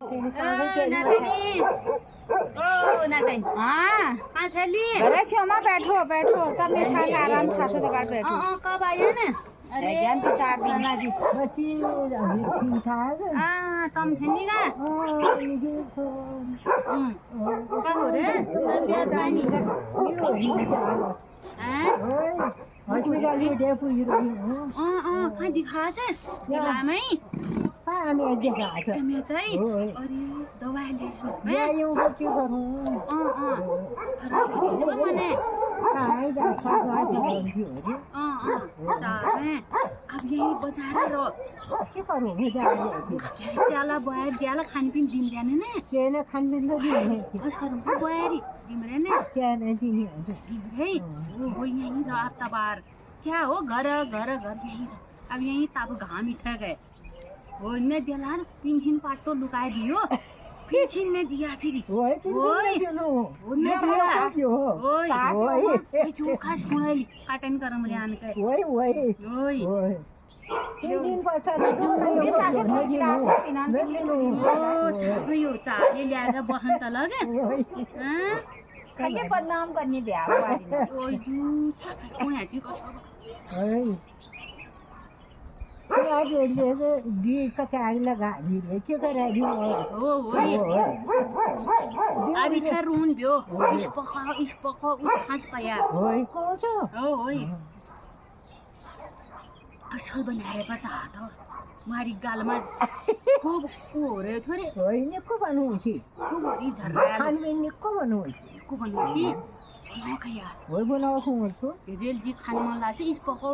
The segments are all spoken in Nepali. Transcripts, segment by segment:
छेउमा बैठो बैठो तब मेरे साथ आराम सासू के पास बैठो। कब आए ना? अरे जान तो 4 दिन आज बच्ची ठीक ठाक तुम छनी का? क्या हो रहा है? तबीयत पानी हॉस्पिटल में दे पूछ रही हूँ। कहाँ दिखा थे? जिलामै? हामी देखा छ मैं चाहिँ अरे दवाई ले ल्यायौँ त के गरौँ मने कहाँ जान्छ अब यही बचाएर र के गरौँ त्याला बयार त्याला खानपिन दिँदैन न केन खानपिन त दिने कस गरौँ बयारी दिम्रेन केन दिने है हो यही र तबार क्या हो घर घर घर यही अब यही तब घाम इठा गए वो ने दिला पिंचिन पाटो लुकाए दियो पिंचिन ने दिया फिर ओए ओए ने दिया ओए ये चोखा सुनाइली काटन करम रे आन के ओए ओए ओए ओए दिन पछा मेरे सासू को गिलास में पिना ओ छाप्यो यो चाले ल्याएर बहन त लगे हैं कहीं बदनाम करनी ब्याह वाली ओइ यू कुण्या चाहिँ कसो ओए आज दी कचाई लगा दी के करा दी ओ अब इधर रूम बियो इस पका उस खास पाया ओए को छ ओ ओए असल बनाए बचा त मारी गालमा खूब ओरे थोरे ओए ने को बनू छी खूब ओरी झर्रा खान में ने को बनू को भन्नु छी न कया ओए बनाओ को छ जेल जी खान मन लाग्छ इस पका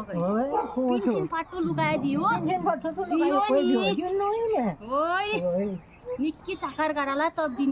गए ओए को छ पिन्सिन पाटो लुगाए दियो पिन्सिन पाटो त लुगाए दियो नि ओइ ओए निक्की चाकर गराला तब